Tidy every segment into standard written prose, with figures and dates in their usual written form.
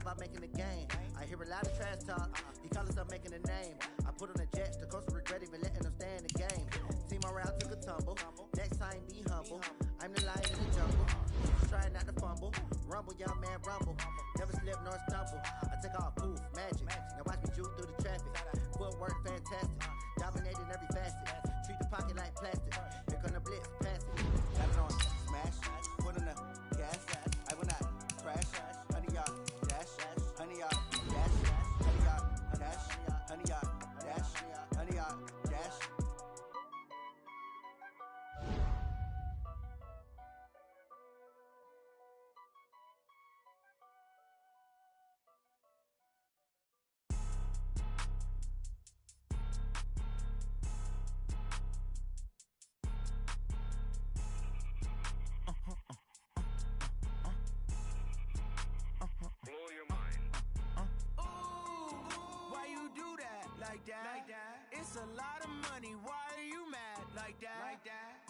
about making the game. I hear a lot of trash talk. He call himself making a name. I put on the Jets, the coach will regret even letting them stay in the game. Team around took a tumble. Next time be humble. I'm the lion in the jungle. Trying not to fumble. Rumble, young man, rumble. Never slip nor stumble. I take off poof, magic. Now watch me juke through the traffic. Footwork fantastic. Dominating every facet. Treat the pocket like plastic. Here come the blitz, pass it. Got it on smash. Put in the gas. I will not crash. Honey yard dash. Honey yard dash. Honey yard dash. Honey yard dash. Honey yard dash. Like that. It's a lot of money. Why are you mad like that?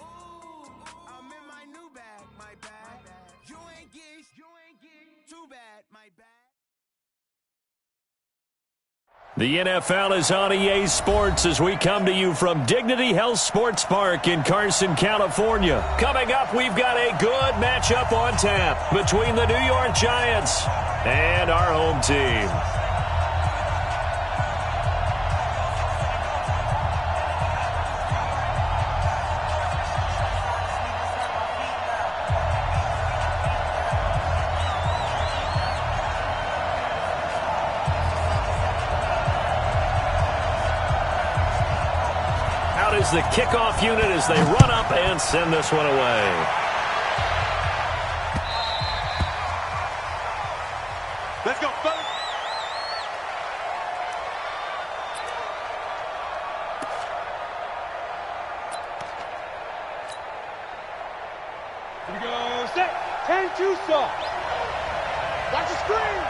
Ooh, I'm in my new bag, my bag. You ain't geese. Too bad, my bad. The NFL is on EA Sports as we come to you from Dignity Health Sports Park in Carson, California. Coming up, we've got a good matchup on tap between the New York Giants and our home team. Is the kickoff unit as they run up and send this one away. Let's go, fellas. Here we go, set, 10-2 stop. Watch the screen.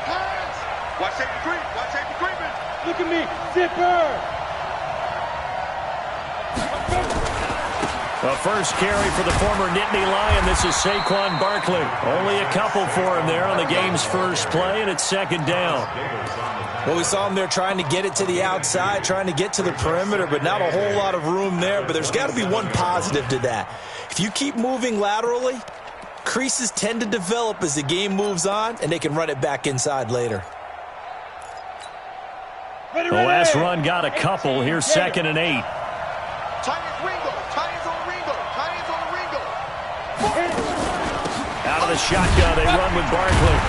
Pass. Watch safety creep. Watch safety creeping. Look at me, zipper. The first carry for the former Nittany Lion. This is Saquon Barkley. Only a couple for him there on the game's first play, and it's second down. Well, we saw him there trying to get it to the outside, trying to get to the perimeter, but not a whole lot of room there. But there's got to be one positive to that. If you keep moving laterally, creases tend to develop as the game moves on, and they can run it back inside later. The last run got a couple. Here's 2nd and 8. Out of the shotgun, they run with Barkley.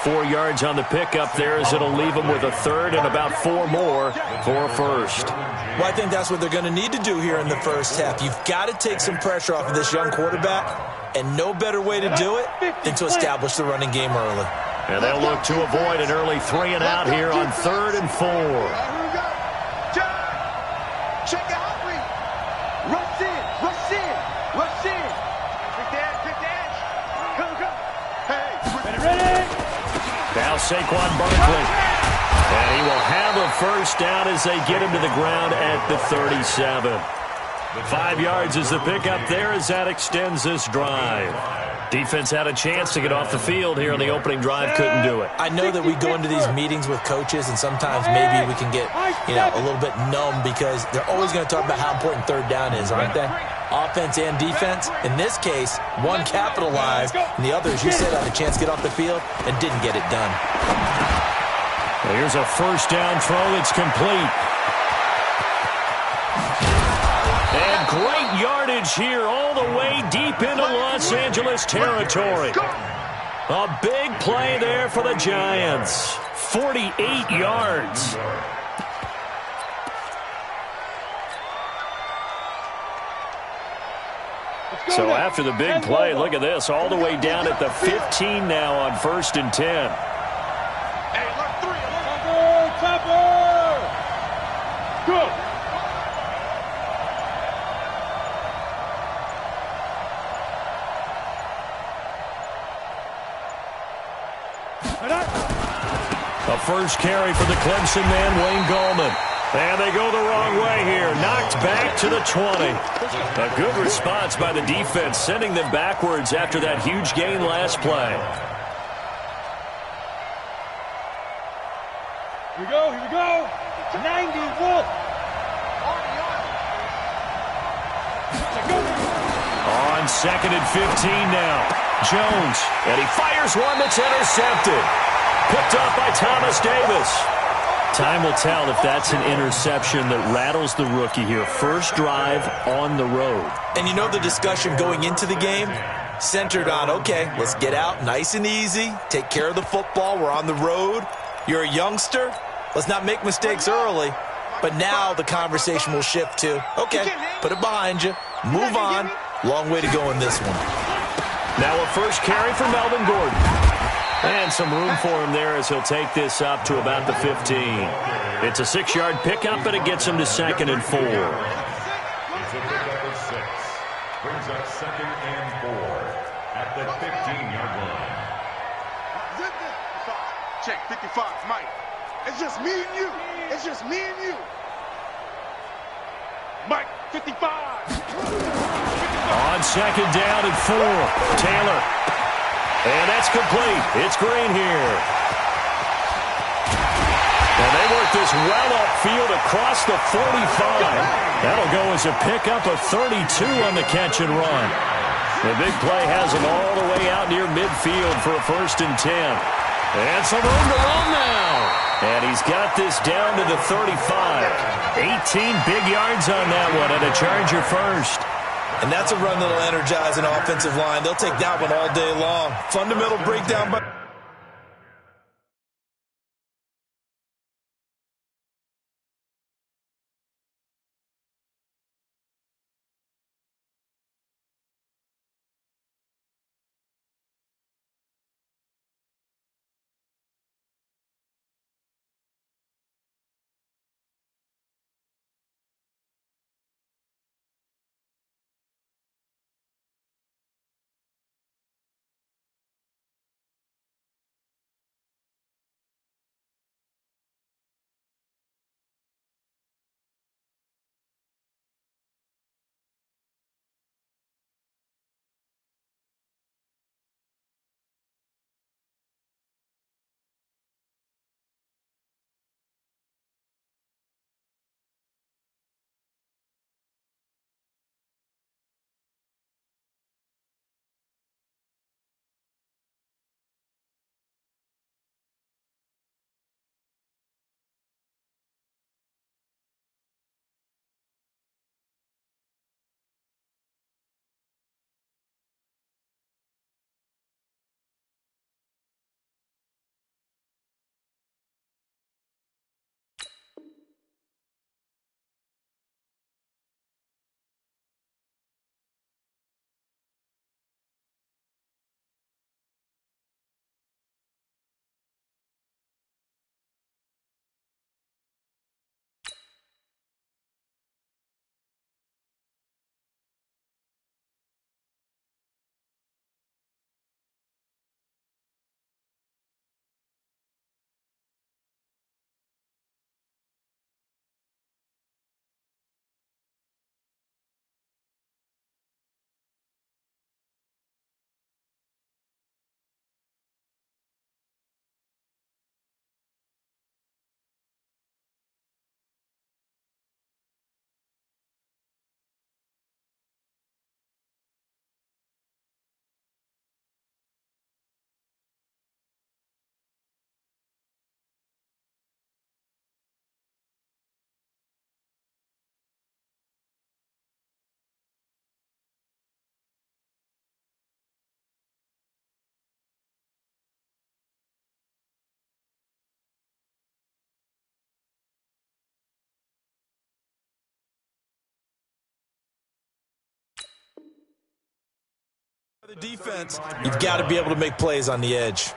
4 yards on the pickup there as it'll leave them with a third and about 4 more for a first. Well, I think that's what they're going to need to do here in the first half. You've got to take some pressure off of this young quarterback, and no better way to do it than to establish the running game early. And they'll look to avoid an early 3 and out here on 3rd and 4. Check out. Rush in. Quick dash. Go. Hey. Ready. Now Saquon Barkley. And he will have a first down as they get him to the ground at the 37. 5 yards is the pickup there as that extends this drive. Defense had a chance to get off the field here on the opening drive, couldn't do it. I know that we go into these meetings with coaches, and sometimes maybe we can get, a little bit numb because they're always going to talk about how important third down is, aren't they? Offense and defense. In this case, one capitalized, and the other, as you said, had a chance to get off the field and didn't get it done. Well, here's a first down throw that's complete. And great yardage here all the way deep into Los Angeles territory. A big play there for the Giants. 48 yards. So after the big play, look at this, all the way down at the 15 now on 1st and 10. Topper! Go! A first carry for the Clemson man, Wayne Gallman. And they go the wrong way here. Knocked back to the 20. A good response by the defense, sending them backwards after that huge gain last play. Here we go, here we go. 90, Wolf. On 2nd and 15 now. Jones, and he fires one that's intercepted. Picked up by Thomas Davis. Time will tell if that's an interception that rattles the rookie here. First drive on the road. And you know the discussion going into the game? Centered on, okay, let's get out nice and easy, take care of the football, we're on the road. You're a youngster, let's not make mistakes early. But now the conversation will shift to, okay, put it behind you, move on. Long way to go in this one. Now a first carry for Melvin Gordon. And some room for him there as he'll take this up to about the 15. It's a 6-yard pickup, but it gets him to 2nd and 4. It's a pickup of 6. Brings up 2nd and 4 at the 15-yard line. Check 55, Mike. It's just me and you. It's just me and you. Mike, 55. On 2nd down and 4, Taylor. And that's complete. It's Green here. And they work this well upfield across the 45. That'll go as a pickup of 32 on the catch and run. The big play has him all the way out near midfield for a 1st and 10. And some room to run now. And he's got this down to the 35. 18 big yards on that one and a Charger first. And that's a run that'll energize an offensive line. They'll take that one all day long. Fundamental breakdown by... The defense, you've got to be able to make plays on the edge.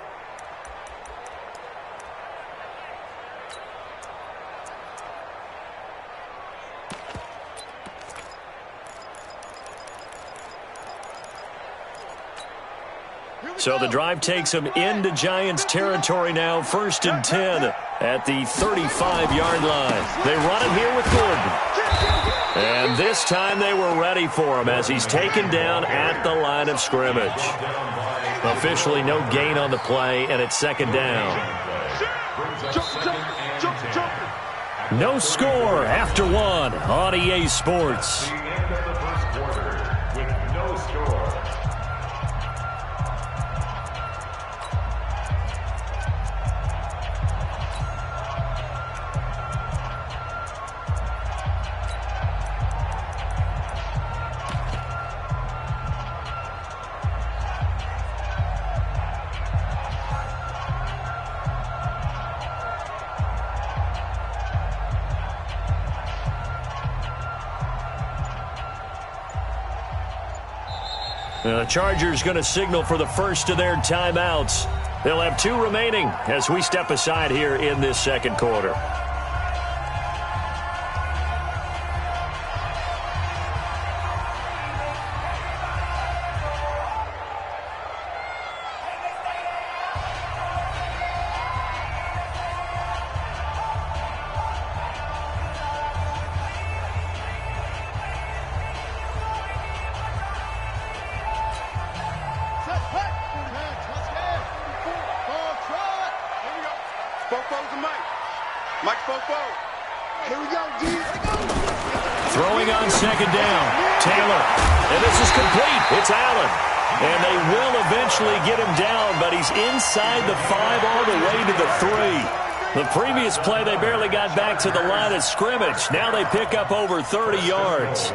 So the drive takes him into Giants territory now, 1st and 10 at the 35-yard line. They run it here with Gordon. And this time they were ready for him as he's taken down at the line of scrimmage. Officially no gain on the play, and it's 2nd down. Brings up second and 10. No score after one on EA Sports. The end of the first quarter with no score. The Chargers going to signal for the first of their timeouts. They'll have 2 remaining as we step aside here in this second quarter. Throwing on second down. Taylor. And this is complete. It's Allen. And they will eventually get him down, but he's inside the 5 all the way to the 3. The previous play, they barely got back to the line of scrimmage. Now they pick up over 30 yards.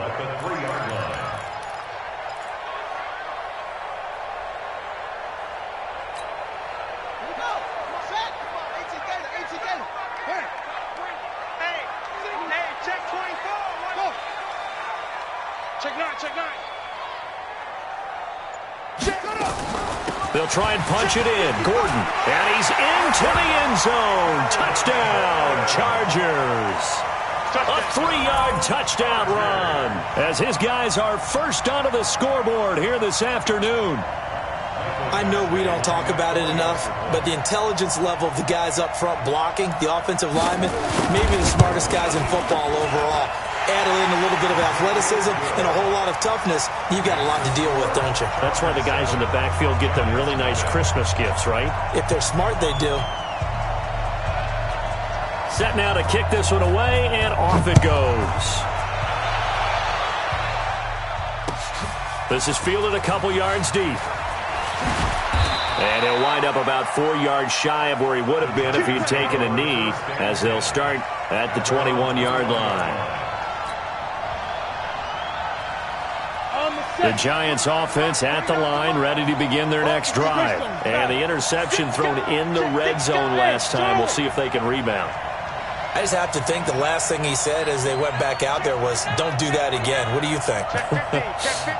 They'll try and punch it in. Gordon. And he's into the end zone. Touchdown, Chargers. A 3-yard touchdown run as his guys are first onto the scoreboard here this afternoon. I know we don't talk about it enough, but the intelligence level of the guys up front blocking, the offensive linemen, maybe the smartest guys in football overall. Added in a little bit of athleticism and a whole lot of toughness, you've got a lot to deal with, don't you? That's why the guys in the backfield get them really nice Christmas gifts, right? If they're smart, they do. Set now to kick this one away, and off it goes. This is fielded a couple yards deep. And he'll wind up about 4 yards shy of where he would have been if he'd taken a knee, as they'll start at the 21-yard line. The Giants offense at the line, ready to begin their next drive. And the interception thrown in the red zone last time. We'll see if they can rebound. I just have to think the last thing he said as they went back out there was, don't do that again. What do you think?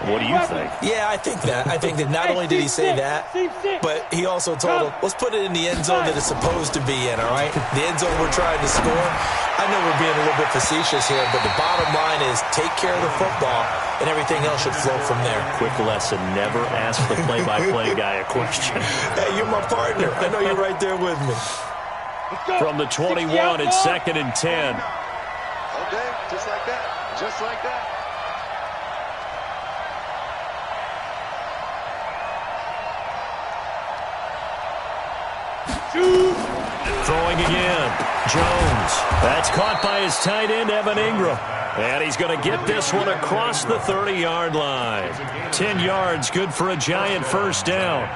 What do you think? Yeah, I think that. I think that not only did he say that, but he also told them, let's put it in the end zone that it's supposed to be in, all right? The end zone we're trying to score. I know we're being a little bit facetious here, but the bottom line is take care of the football, and everything else should flow from there. Quick lesson, never ask the play-by-play guy a question. Hey, you're my partner. I know you're right there with me. From the 21, it's 2nd and 10. Okay, just like that. Just like that. Throwing again. Jones. That's caught by his tight end, Evan Ingram. And he's going to get this one across the 30-yard line. 10 yards, good for a Giant first down.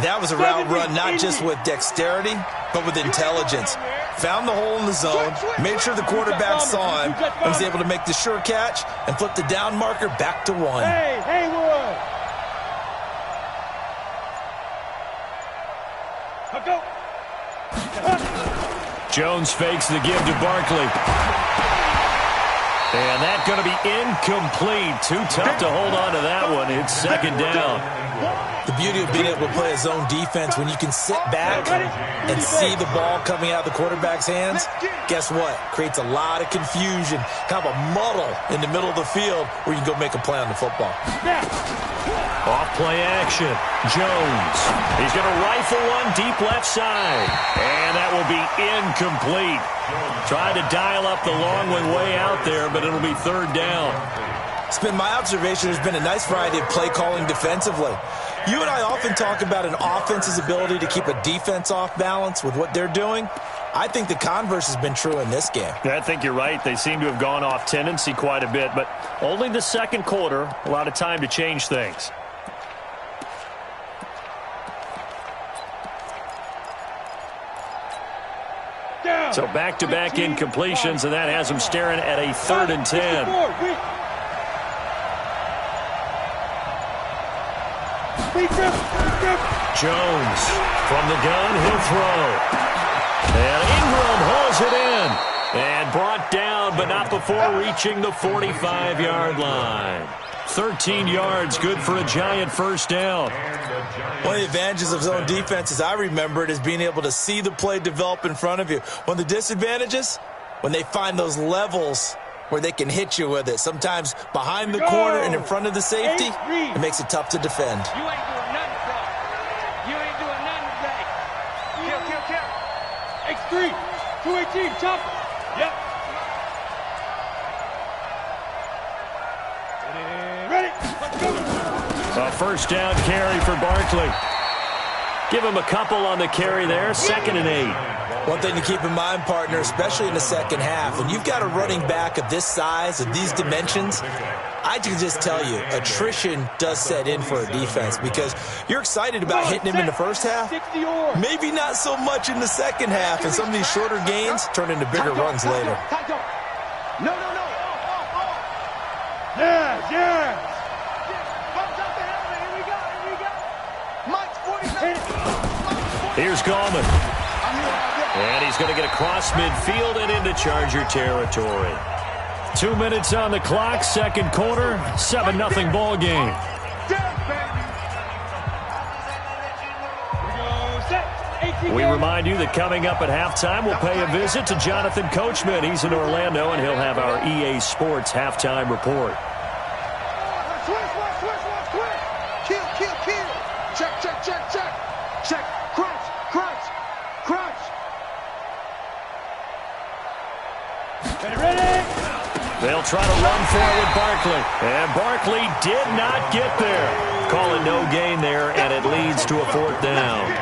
That was a route run not just with dexterity, but with intelligence. Found the hole in the zone, made sure the quarterback saw him, and was able to make the sure catch and flip the down marker back to 1. Hey, Haywood! Go. Jones fakes the give to Barkley. And that's going to be incomplete. Too tough to hold on to that one. It's 2nd down. The beauty of being able to play a zone defense when you can sit back and see the ball coming out of the quarterback's hands, guess what? Creates a lot of confusion, kind of a muddle in the middle of the field where you can go make a play on the football. Off play action. Jones. He's going to rifle one deep left side. And that will be incomplete. Tried to dial up the long one way out there, but it'll be 3rd down. It's been my observation there's been a nice variety of play calling defensively. You and I often talk about an offense's ability to keep a defense off balance with what they're doing. I think the converse has been true in this game. Yeah, I think you're right. They seem to have gone off tendency quite a bit, but only the second quarter, a lot of time to change things. So back-to-back incompletions, and that has them staring at a 3rd and 10. Jones from the gun, he'll throw. And Ingram hauls it in. And brought down, but not before reaching the 45-yard line. 13 yards, good for a giant first down. One of the advantages of zone defense, as I remember it, is being able to see the play develop in front of you. One of the disadvantages, when they find those levels where they can hit you with it. Sometimes behind the corner and in front of the safety, it makes it tough to defend. You ain't doing nothing today. You ain't doing nothing today. Kill. X3, 218, chopper. Yep. Ready? Let's go. A first down carry for Barkley. Give him a couple on the carry there. 2nd and 8. One thing to keep in mind, partner, especially in the second half, when you've got a running back of this size, of these dimensions, I can just tell you, attrition does set in for a defense because you're excited about hitting him in the first half, maybe not so much in the second half, and some of these shorter gains turn into bigger runs later. No. Yes. Here's Gallman. And he's going to get across midfield and into Charger territory. 2 minutes on the clock, second quarter, 7-0 ball game. We remind you that coming up at halftime, we'll pay a visit to Jonathan Coachman. He's in Orlando, and he'll have our EA Sports halftime report. Check. Crunch. Ready? They'll try to run for it with Barkley. And Barkley did not get there. Call it no gain there, and it leads to a 4th down.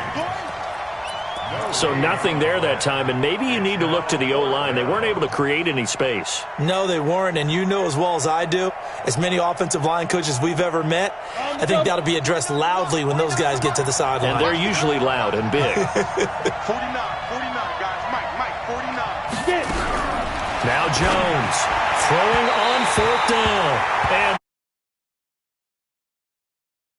So nothing there that time, and maybe you need to look to the O-line. They weren't able to create any space. No, they weren't, and you know as well as I do, as many offensive line coaches we've ever met, I think that'll be addressed loudly when those guys get to the sideline. And they're usually loud and big. 49, guys. Mike, 49. Now Jones throwing on 4th down. And